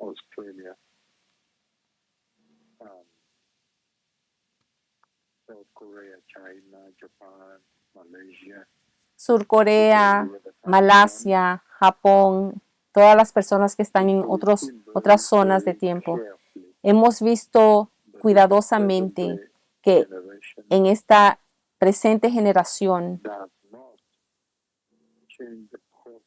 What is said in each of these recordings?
Australia, South Korea, China, Japan, Malaysia, Sur Corea, Malasia, Japón, todas las personas que están en otras zonas de tiempo. Hemos visto cuidadosamente que en esta presente generación does not change the course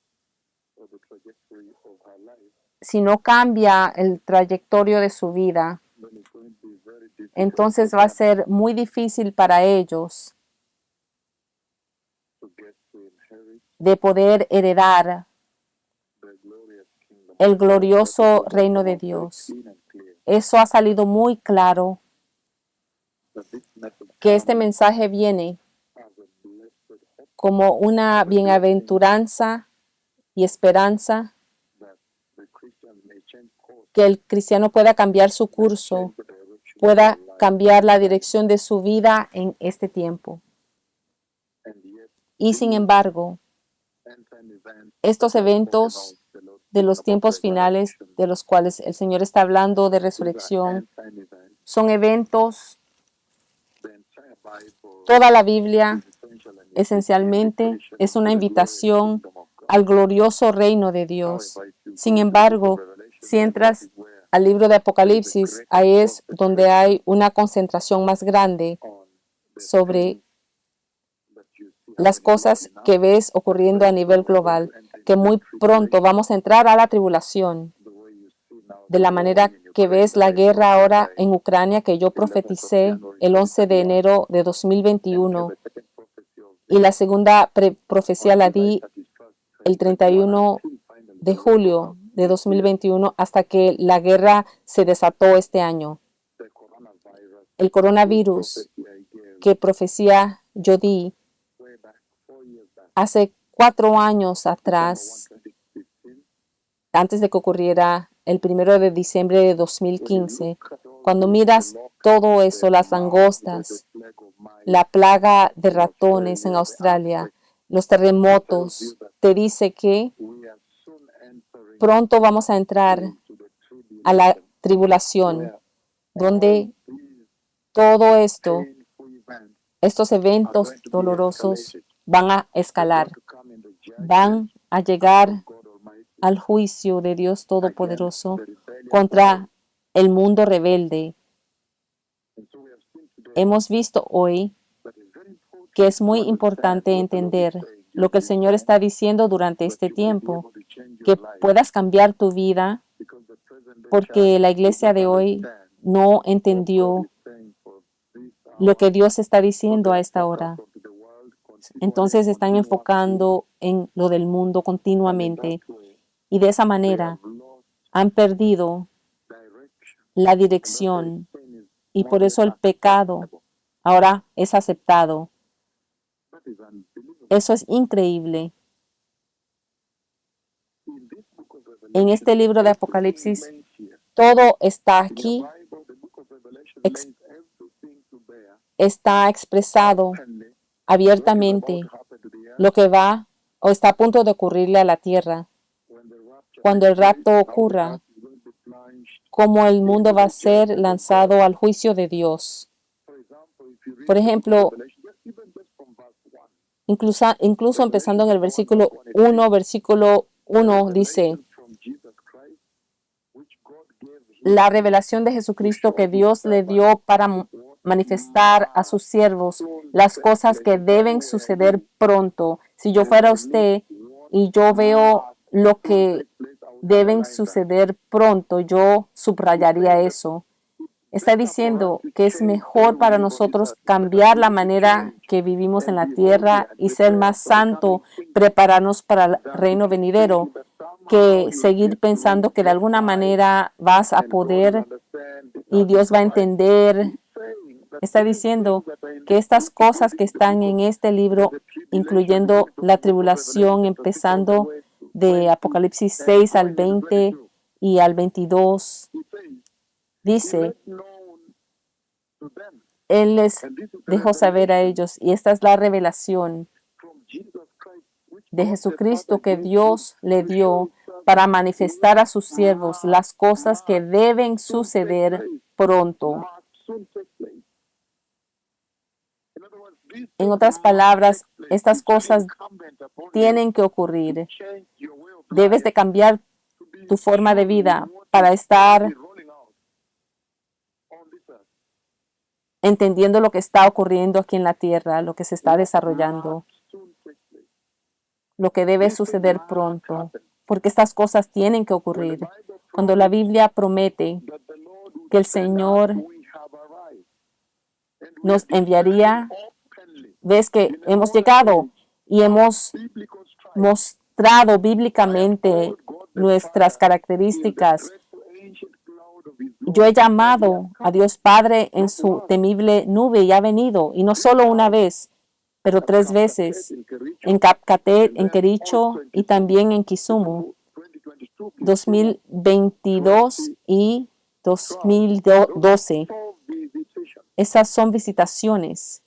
or the trajectory of her life, si no cambia el trayectorio de su vida, then it's going to be very difficult entonces va a ser muy difícil para ellos to get to inherit de poder heredar the glorious kingdom. el glorioso reino de Dios. Clean and clear Eso ha salido muy claro, that this message que este mensaje viene has a blessed hope como una bienaventuranza y esperanza, that the Christian may change course, que el cristiano pueda cambiar su curso, change the direction pueda of their life, cambiar la dirección de su vida en este tiempo. and yet Y sin embargo, end-time events estos eventos de los tiempos finales de los cuales el Señor está hablando de resurrección end-time events, son eventos, the entire Bible toda la Biblia is essential and esencialmente es una invitación al glorioso reino de Dios. Sin embargo, si entras al libro de Apocalipsis, ahí es donde hay una concentración más grande on the sobre things that you see las cosas que ves ocurriendo a nivel global, que muy pronto vamos a entrar a la tribulación, the way you see now de la manera que ves la guerra ahora en Ucrania que yo profeticé el 11 de enero de 2021 the second prophecy of y la segunda profecía la di el 31 de julio de 2021 hasta que la guerra se desató este año. the coronavirus El coronavirus, prophecy I gave que profecía yo di way back 4 years back, hace 4 años atrás, 2015, antes de que ocurriera el 1 de diciembre de 2015, cuando miras todo eso, las langostas, la plaga de ratones en Australia, los terremotos, te dice que we are soon entering pronto vamos a entrar to the a la tribulation tribulación, where donde these todo esto, painful events estos are eventos going to be dolorosos escalated. van a They're escalar, going to come in the judgment van a llegar of God Almighty al juicio de Dios against Todopoderoso the rebellion contra el mundo rebelde. and so we have seen today Hemos visto hoy that it's very important que es muy to understand importante what the Lord is entender saying lo que el during Señor this está diciendo durante time, este that you may be tiempo, able to change que your life, puedas cambiar tu vida, because the present day porque church la did iglesia not de hoy understand no what God entendió is saying for this lo hour. que Dios está So diciendo a they're esta focused hora. onto the world Entonces están continuously, enfocando en lo del mundo and in continuamente that way y de esa they manera have lost han perdido direction. la And that's why dirección sin is y now por eso el pecado acceptable. ahora es aceptado. That is unbelievable. Eso es increíble. In this book of En Revelation, este libro de everything Apocalipsis lays here. todo está In your aquí, Bible, the book of Revelation ex- lays everything to bear está expresado openly what is abiertamente about to happen to the earth lo que va o está a punto de ocurrirle a la tierra. when the rapture Cuando el takes place, rapto how the ocurra, earth is going to be plunged cómo el mundo into va a the ser judgment of lanzado God. al juicio de Dios. For example, if you read Por the book of ejemplo, Revelation, even just from verse 1, incluso empezando en el Revelation chapter 1, versículo verse 1, it says, 1, versículo the 1 dice, revelation from Jesus Christ, which God gave la him revelación de to Jesucristo show que his Dios le servants dio para what manifestar a sus siervos soon las take cosas place. que If I deben were suceder you, pronto. Si yo and fuera I look usted what y yo veo must lo soon que take place, I would deben underline that. suceder pronto, yo He's subrayaría saying that eso. it's Está better for us diciendo to que es change the way mejor we para live on this nosotros earth. It's better cambiar for la you to manera change que vivimos en and la be holy tierra and y ser prepare más for the santo, coming kingdom prepararnos para el than to reino keep venidero, thinking that somehow que you'll seguir get pensando through que de your alguna life manera vas a and God will poder understand y that Dios it's va a right. entender. He's saying that Está these diciendo things that are in que this estas book, cosas que including the book están en of este libro, the tribulation, incluyendo because la the book of tribulación, Revelation 24 all the empezando way to de 20 Apocalipsis and 6 al 20 to 20 22, y al 22, he says, he dice, made known to them, Él les and this is the dejó saber a revelation ellos, y esta es la revelación from Jesus Christ, which de God the Father Jesucristo que gave him Dios le to show dio his para manifestar a sus siervos las cosas que deben suceder pronto. En otras palabras, estas cosas tienen que ocurrir. Debes de cambiar tu forma de vida para estar entendiendo lo que está ocurriendo aquí en la tierra, lo que se está desarrollando, lo que debe suceder pronto, porque estas cosas tienen que ocurrir. Cuando la Biblia promete que el Señor nos enviaría, ves que hemos llegado y hemos mostrado bíblicamente nuestras características. Yo he llamado a Dios Padre en su temible nube y ha venido, y no solo una vez, pero 3 veces, en Capcatet, en Quericho y también en Kisumu, 2022 y 2012. Esas son visitaciones.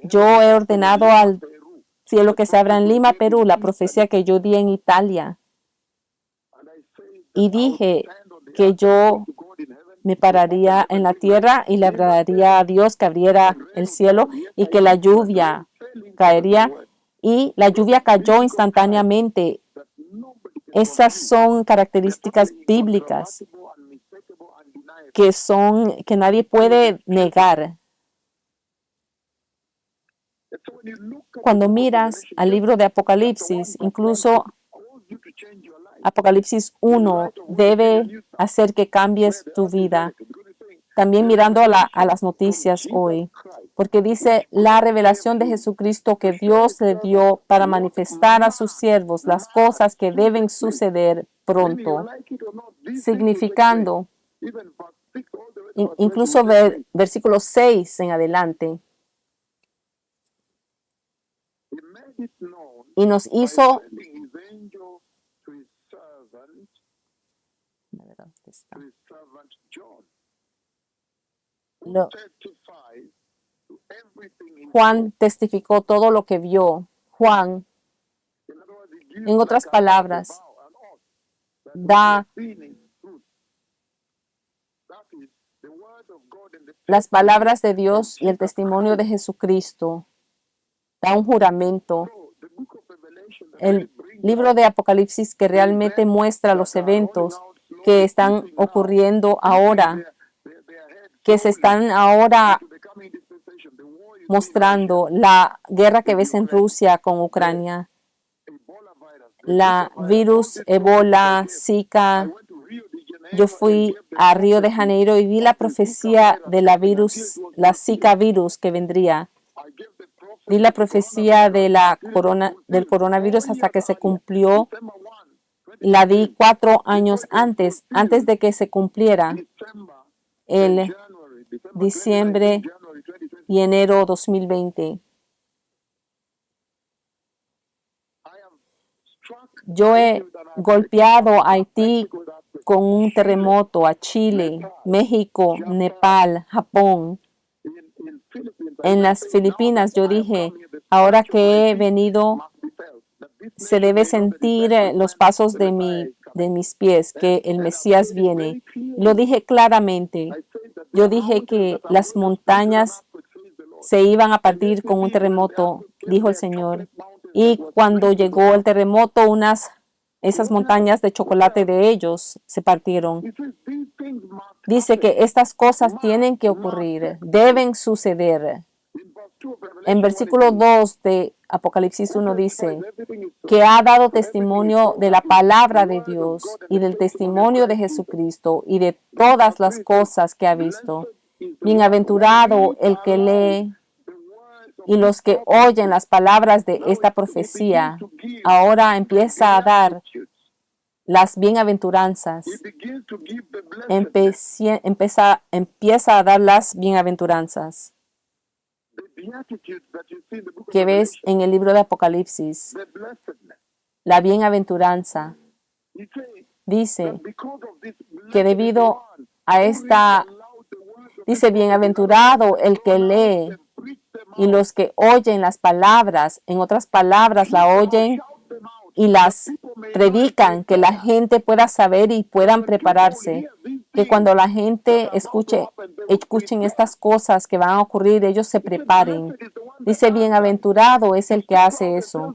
Yo he ordenado al cielo que se abra en Lima, Perú, la profecía que yo di en Italia. Y dije que yo me pararía en la tierra y le hablaría a Dios que abriera el cielo y que la lluvia caería. Y la lluvia cayó instantáneamente. Esas son características bíblicas que nadie puede negar. Cuando miras al libro de Apocalipsis, incluso Apocalipsis 1 debe hacer que cambies tu vida. También mirando a las noticias hoy, porque dice la revelación de Jesucristo que Dios le dio para manifestar a sus siervos las cosas que deben suceder pronto, significando incluso versículo 6 en adelante. Y nos hizo Juan testificó todo lo que vio. Juan, en otras palabras, da las palabras de Dios y el testimonio de Jesucristo. Da un juramento. El libro de Apocalipsis que realmente muestra los eventos que están ocurriendo ahora, que se están ahora mostrando, la guerra que ves en Rusia con Ucrania, la virus Ebola, Zika. Yo fui a Río de Janeiro y vi la profecía de la Zika virus que vendría. Vi la profecía de del coronavirus hasta que se cumplió. La di 4 años antes de que se cumpliera, el diciembre y enero 2020. Yo he golpeado a Haití con un terremoto, a Chile, México, Nepal, Japón. En las Filipinas yo dije, ahora que he venido, se debe sentir los pasos de mis pies, que el Mesías viene. Lo dije claramente. Yo dije que las montañas se iban a partir con un terremoto, dijo el Señor. Y cuando llegó el terremoto, esas montañas de chocolate de ellos se partieron. Dice que estas cosas tienen que ocurrir, deben suceder. En versículo 2 de Apocalipsis 1 dice que ha dado testimonio de la palabra de Dios y del testimonio de Jesucristo y de todas las cosas que ha visto. Bienaventurado el que lee y los que oyen las palabras de esta profecía. Ahora empieza a dar las bienaventuranzas. Empieza a dar las bienaventuranzas que ves en el libro de Apocalipsis. La bienaventuranza dice que debido a dice, bienaventurado el que lee y los que oyen las palabras, en otras palabras, la oyen y las predican, que la gente pueda saber y puedan prepararse, que cuando la gente escuchen estas cosas que van a ocurrir, ellos se preparen. Dice, bienaventurado es el que hace eso.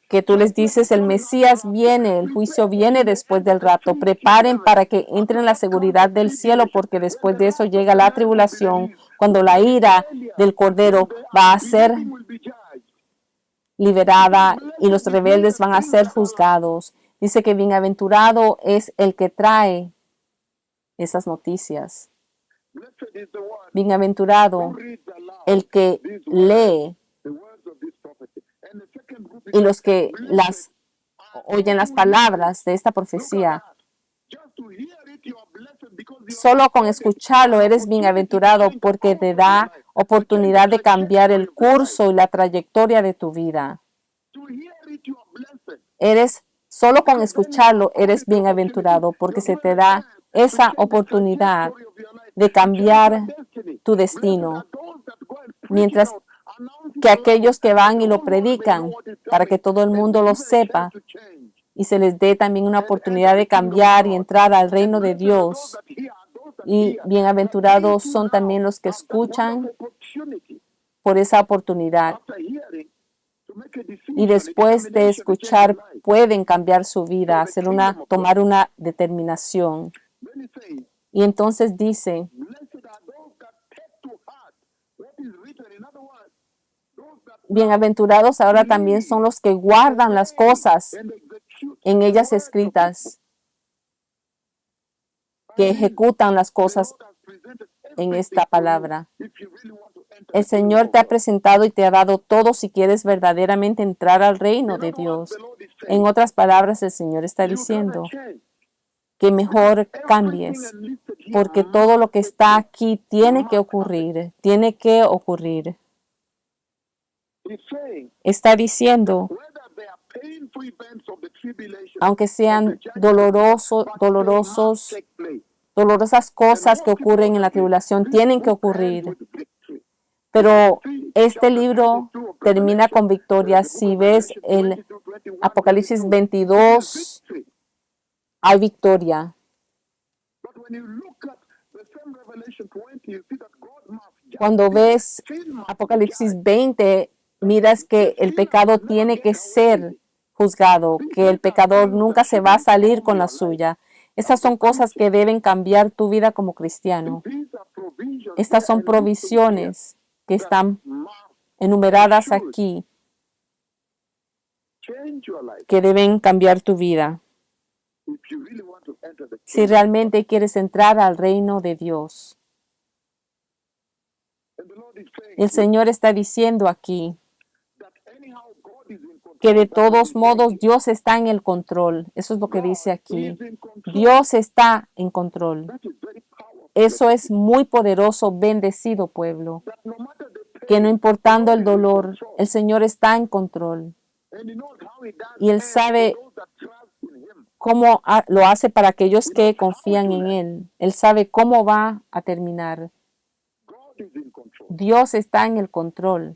Que tú les dices, el Mesías viene, el juicio viene después del rapto. Preparen para que entren en la seguridad del cielo, porque después de eso llega la tribulación, cuando la ira del Cordero va a ser liberada y los rebeldes van a ser juzgados. Dice que bienaventurado es el que trae esas noticias. Bienaventurado el que lee y los que las oyen las palabras de esta profecía. Solo con escucharlo eres bienaventurado, porque te da oportunidad de cambiar el curso y la trayectoria de tu vida. Solo con escucharlo eres bienaventurado, porque se te da esa oportunidad de cambiar tu destino. Mientras que aquellos que van y lo predican para que todo el mundo lo sepa y se les dé también una oportunidad de cambiar y entrar al reino de Dios. Y bienaventurados son también los que escuchan por esa oportunidad. Y después de escuchar pueden cambiar su vida, tomar una determinación. Y entonces dice, bienaventurados ahora también son los que guardan las cosas en ellas escritas, que ejecutan las cosas en esta palabra. El Señor te ha presentado y te ha dado todo si quieres verdaderamente entrar al reino de Dios. En otras palabras, el Señor está diciendo que mejor cambies, porque todo lo que está aquí tiene que ocurrir, Está diciendo, aunque sean dolorosas cosas que ocurren en la tribulación, tienen que ocurrir. Pero este libro termina con victoria. Si ves el Apocalipsis 22, hay victoria. Cuando ves Apocalipsis 20, miras que el pecado tiene que ser juzgado, que el pecador nunca se va a salir con la suya. Estas son cosas que deben cambiar tu vida como cristiano. Estas son provisiones que están enumeradas aquí, que deben cambiar tu vida. Si realmente quieres entrar al reino de Dios. El Señor está diciendo aquí que de todos modos Dios está en el control. Eso es lo que dice aquí. Dios está en control. Eso es muy poderoso, bendecido pueblo. Que no importando el dolor, el Señor está en control. Y Él sabe cómo lo hace para aquellos que confían en Él. Él sabe cómo va a terminar. Dios está en el control.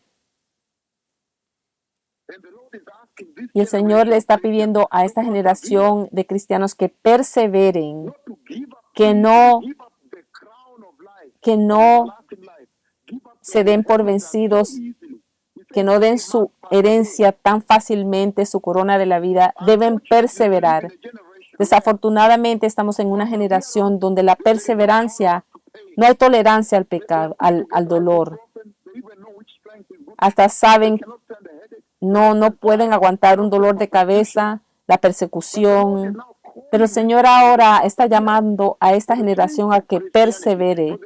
Y el Señor le está pidiendo a esta generación de cristianos que perseveren, que no se den por vencidos, que no den su herencia tan fácilmente, su corona de la vida. Deben perseverar. Desafortunadamente estamos en una generación donde la perseverancia, no hay tolerancia al pecado, al dolor. Hasta saben, no pueden aguantar un dolor de cabeza, la persecución. Pero el Señor ahora está llamando a esta generación a que persevere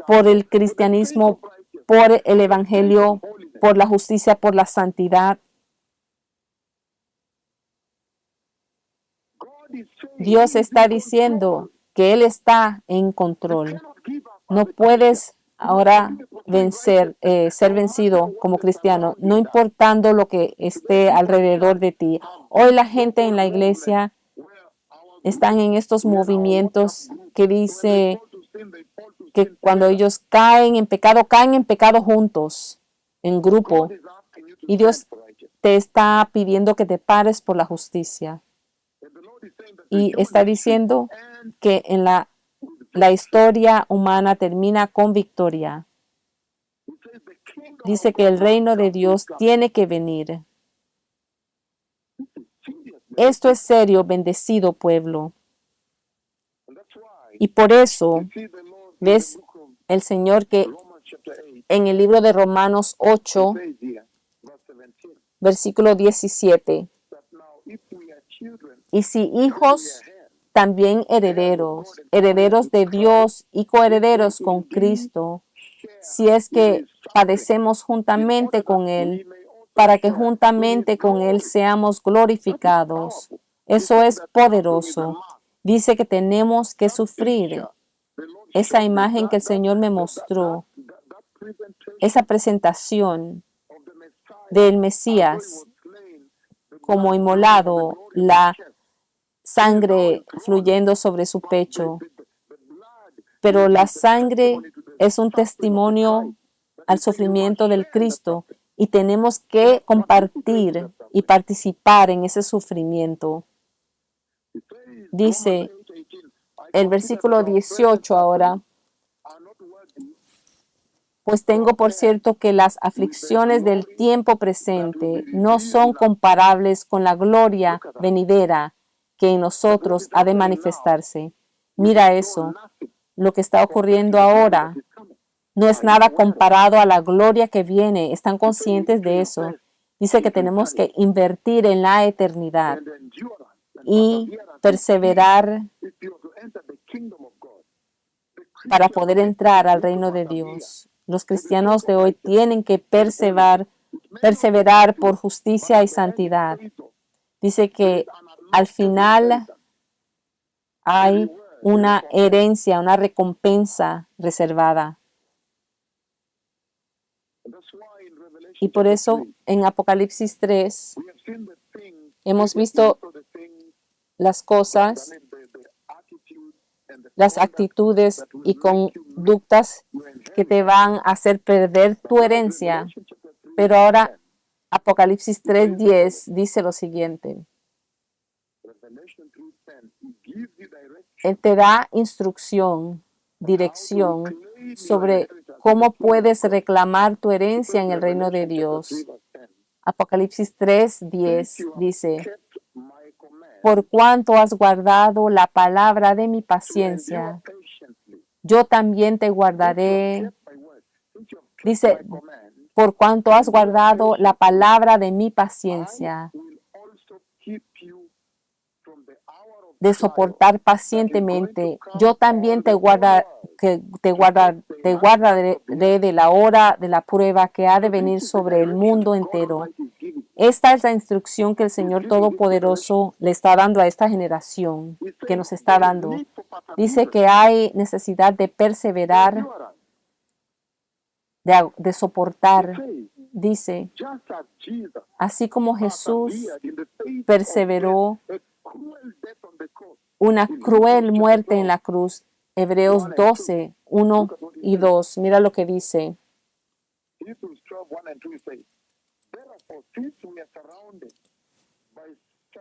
por el cristianismo, por el evangelio, por la justicia, por la santidad. Dios está diciendo que Él está en control. No puedes ahora ser vencido como cristiano, no importando lo que esté alrededor de ti. Hoy la gente en la iglesia están en estos movimientos que dice que cuando ellos caen en pecado juntos, en grupo. Y Dios te está pidiendo que te pares por la justicia. Y está diciendo que en la historia humana termina con victoria. Dice que el reino de Dios tiene que venir. Esto es serio, bendecido pueblo. Y por eso ves el Señor que en el libro de Romanos 8, versículo 17, y si hijos, también herederos, herederos de Dios y coherederos con Cristo, si es que padecemos juntamente con Él, para que juntamente con Él seamos glorificados. Eso es poderoso. Dice que tenemos que sufrir. Esa imagen que el Señor me mostró, esa presentación del Mesías como inmolado, la sangre fluyendo sobre su pecho. Pero la sangre es un testimonio al sufrimiento del Cristo y tenemos que compartir y participar en ese sufrimiento. Dice el versículo 18 ahora, pues tengo por cierto que las aflicciones del tiempo presente no son comparables con la gloria venidera que en nosotros ha de manifestarse. Mira eso, lo que está ocurriendo ahora no es nada comparado a la gloria que viene. ¿Están conscientes de eso? Dice que tenemos que invertir en la eternidad y perseverar para poder entrar al reino de Dios. Los cristianos de hoy tienen que perseverar por justicia y santidad. Dice que al final hay una herencia, una recompensa reservada. Y por eso en Apocalipsis 3 hemos visto las cosas, las actitudes y conductas que te van a hacer perder tu herencia. Pero ahora Apocalipsis 3:10 dice lo siguiente. Él te da instrucción, dirección sobre cómo puedes reclamar tu herencia en el reino de Dios. Apocalipsis 3:10 dice, por cuanto has guardado la palabra de mi paciencia, yo también te guardaré. Dice, por cuanto has guardado la palabra de mi paciencia, de soportar pacientemente, yo también te guardaré de la hora de la prueba que ha de venir sobre el mundo entero. Esta es la instrucción que el Señor Todopoderoso le está dando a esta generación, que nos está dando. Dice que hay necesidad de perseverar, de soportar. Dice, así como Jesús perseveró una cruel muerte en la cruz. Hebreos 12, 1 y 2. Mira lo que dice.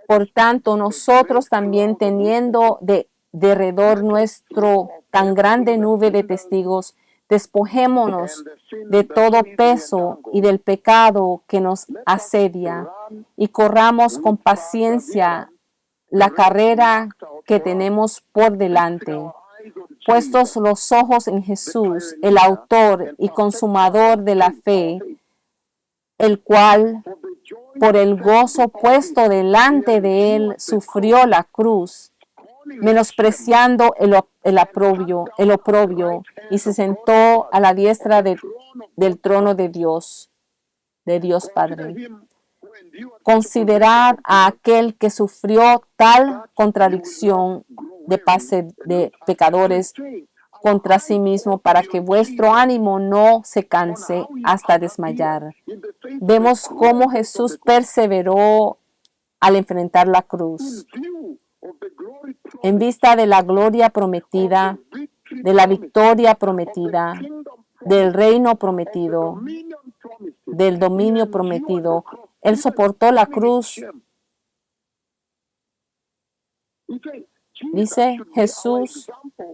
Por tanto, nosotros también teniendo de derredor nuestro tan grande nube de testigos, despojémonos de todo peso y del pecado que nos asedia y corramos con paciencia la carrera que tenemos por delante, puestos los ojos en Jesús, el autor y consumador de la fe, el cual, por el gozo puesto delante de él, sufrió la cruz, menospreciando el oprobio, y se sentó a la diestra del trono de Dios Padre. Considerad a aquel que sufrió tal contradicción de pecadores contra sí mismo, para que vuestro ánimo no se canse hasta desmayar. Vemos cómo Jesús perseveró al enfrentar la cruz. En vista de la gloria prometida, de la victoria prometida, del reino prometido, del dominio prometido, Él soportó la cruz. Dice, Jesús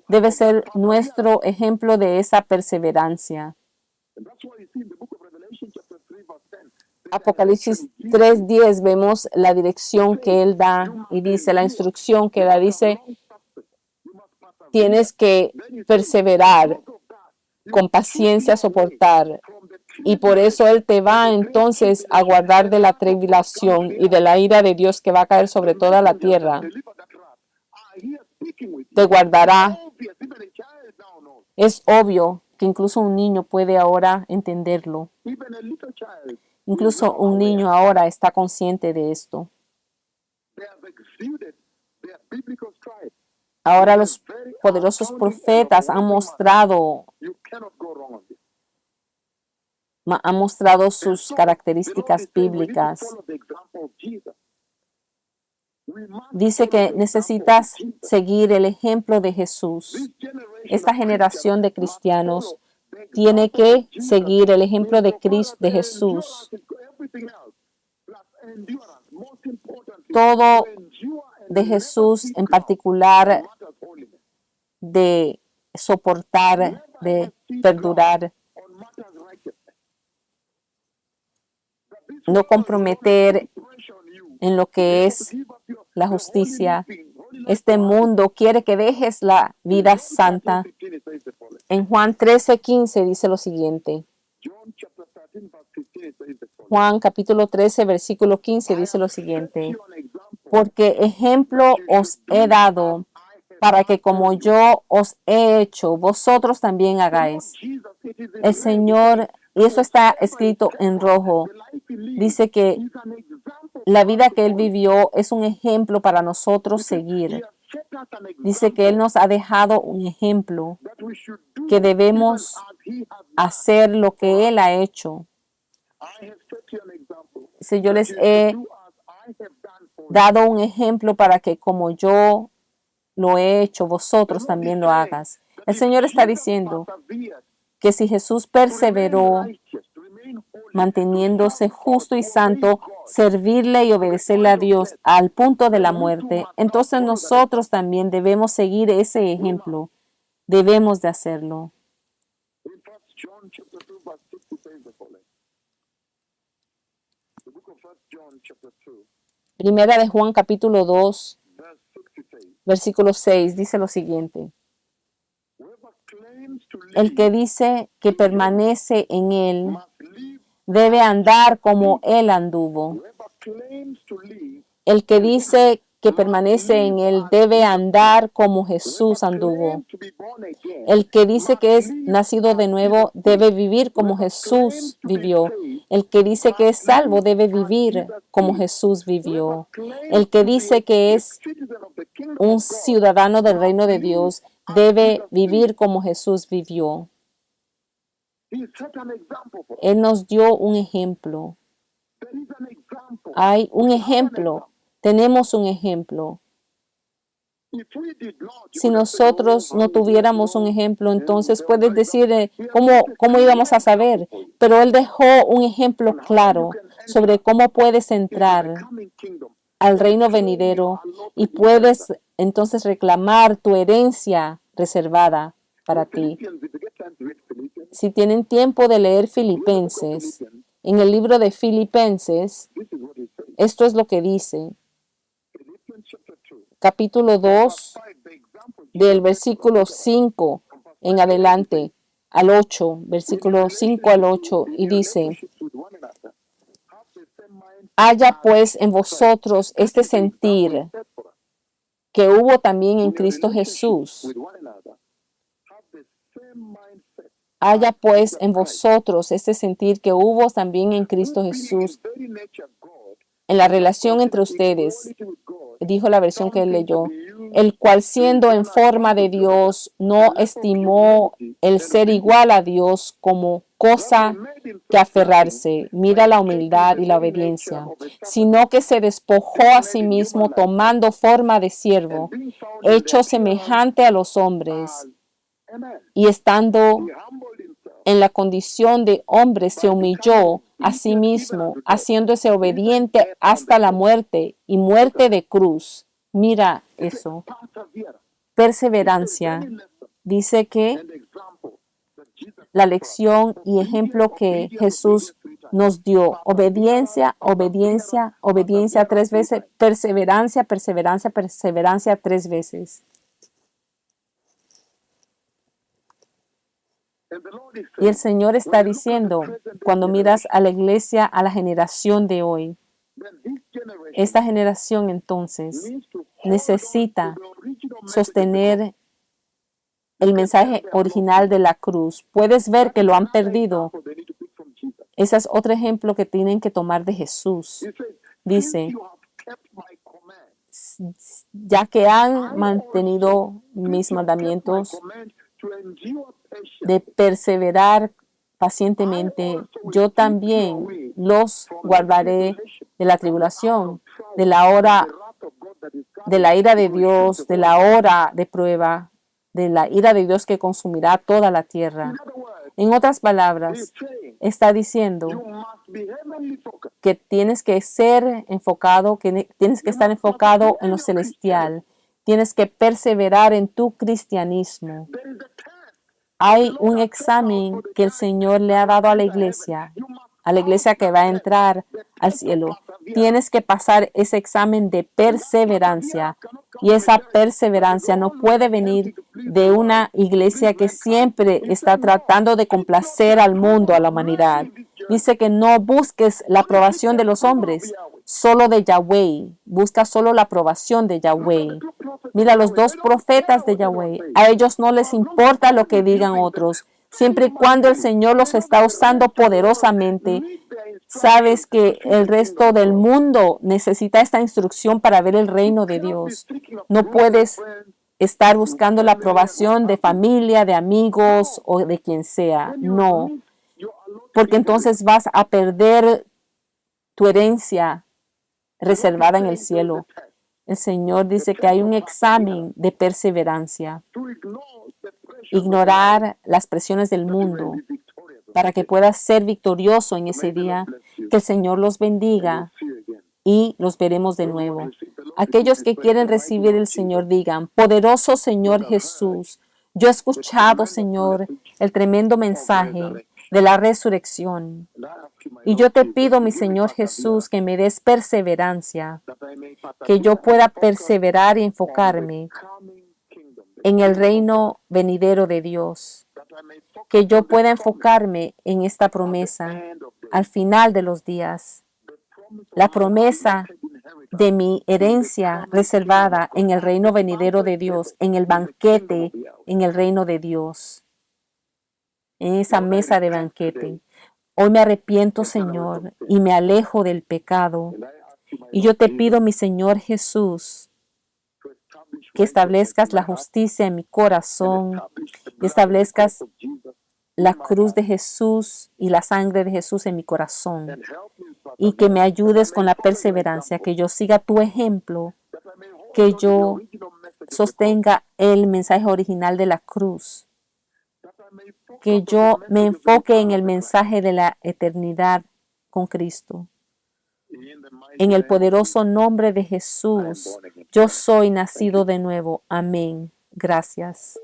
debe ser nuestro ejemplo de esa perseverancia. Apocalipsis 3:10 vemos la dirección que Él da y dice, la instrucción que da, dice, tienes que perseverar, con paciencia soportar. Y por eso Él te va entonces a guardar de la tribulación y de la ira de Dios que va a caer sobre toda la tierra. Te guardará. Es obvio que incluso un niño puede ahora entenderlo. Incluso un niño ahora está consciente de esto. Ahora los poderosos profetas han mostrado sus características bíblicas. Dice que necesitas seguir el ejemplo de Jesús. Esta generación de cristianos tiene que seguir el ejemplo de Cristo, de Jesús. Todo de Jesús, en particular de soportar, de perdurar, no comprometer en lo que es la justicia. Este mundo quiere que dejes la vida santa. En Juan 13:15 dice lo siguiente. Juan capítulo 13, versículo 15 dice lo siguiente. Porque ejemplo os he dado para que como yo os he hecho, vosotros también hagáis. El Señor, y eso está escrito en rojo, dice que la vida que Él vivió es un ejemplo para nosotros seguir. Dice que Él nos ha dejado un ejemplo, que debemos hacer lo que Él ha hecho. Dice, yo les he dado un ejemplo para que como yo lo he hecho, vosotros también lo hagas. El Señor está diciendo que si Jesús perseveró manteniéndose justo y santo, servirle y obedecerle a Dios al punto de la muerte, entonces nosotros también debemos seguir ese ejemplo. Debemos de hacerlo. Primera de Juan capítulo 2, versículo 6 dice lo siguiente. El que dice que permanece en Él debe andar como Él anduvo. El que dice que permanece en Él debe andar como Jesús anduvo. El que dice que es nacido de nuevo debe vivir como Jesús vivió. El que dice que es salvo debe vivir como Jesús vivió. El que dice que es un ciudadano del reino de Dios debe vivir como Jesús vivió. Él nos dio un ejemplo. Hay un ejemplo. Tenemos un ejemplo. Si nosotros no tuviéramos un ejemplo, entonces puedes decir cómo íbamos a saber. Pero Él dejó un ejemplo claro sobre cómo puedes entrar al reino venidero y puedes entonces reclamar tu herencia reservada para ti. Si tienen tiempo de leer Filipenses, en el libro de Filipenses, esto es lo que dice. Capítulo 2, del versículo 5 en adelante al 8, versículo 5 al 8, y dice, haya pues en vosotros este sentir que hubo también en Cristo Jesús. Haya pues en vosotros este sentir que hubo también en Cristo Jesús en la relación entre ustedes, dijo la versión que él leyó, el cual siendo en forma de Dios no estimó el ser igual a Dios como cosa que aferrarse, mira la humildad y la obediencia, sino que se despojó a sí mismo tomando forma de siervo, hecho semejante a los hombres, y estando en la condición de hombre se humilló a sí mismo, haciéndose obediente hasta la muerte y muerte de cruz. Mira eso. Perseverancia. Dice que la lección y ejemplo que Jesús nos dio, obediencia, obediencia, obediencia 3 veces, perseverancia, perseverancia, perseverancia 3 veces. Y el Señor está diciendo, cuando miras a la iglesia, a la generación de hoy, esta generación entonces necesita sostener el mensaje original de la cruz. Puedes ver que lo han perdido. Ese es otro ejemplo que tienen que tomar de Jesús. Dice, ya que han mantenido mis mandamientos de perseverar pacientemente, yo también los guardaré de la tribulación, de la hora, de la ira de Dios, de la hora de prueba, de la ira de Dios que consumirá toda la tierra. En otras palabras, está diciendo que tienes que ser enfocado, que tienes que estar enfocado en lo celestial. Tienes que perseverar en tu cristianismo. Hay un examen que el Señor le ha dado a la iglesia que va a entrar al cielo. Tienes que pasar ese examen de perseverancia. Y esa perseverancia no puede venir de una iglesia que siempre está tratando de complacer al mundo, a la humanidad. Dice que no busques la aprobación de los hombres, solo de Yahweh. Busca solo la aprobación de Yahweh. Mira, los 2 profetas de Yahweh, a ellos no les importa lo que digan otros. Siempre y cuando el Señor los está usando poderosamente, sabes que el resto del mundo necesita esta instrucción para ver el reino de Dios. No puedes estar buscando la aprobación de familia, de amigos o de quien sea. No, porque entonces vas a perder tu herencia reservada en el cielo. El Señor dice que hay un examen de perseverancia. Ignorar las presiones del mundo para que puedas ser victorioso en ese día. Que el Señor los bendiga y los veremos de nuevo. Aquellos que quieren recibir el Señor digan, poderoso Señor Jesús, yo he escuchado, Señor, el tremendo mensaje de la resurrección. Y yo te pido, mi Señor Jesús, que me des perseverancia, que yo pueda perseverar y enfocarme en el reino venidero de Dios, que yo pueda enfocarme en esta promesa al final de los días, la promesa de mi herencia reservada en el reino venidero de Dios, en el banquete, en el reino de Dios, en esa mesa de banquete. Hoy me arrepiento, Señor, y me alejo del pecado. Y yo te pido, mi Señor Jesús, que establezcas la justicia en mi corazón, que establezcas la cruz de Jesús y la sangre de Jesús en mi corazón, y que me ayudes con la perseverancia, que yo siga tu ejemplo, que yo sostenga el mensaje original de la cruz, que yo me enfoque en el mensaje de la eternidad con Cristo. En el poderoso nombre de Jesús, yo soy nacido de nuevo. Amén. Gracias.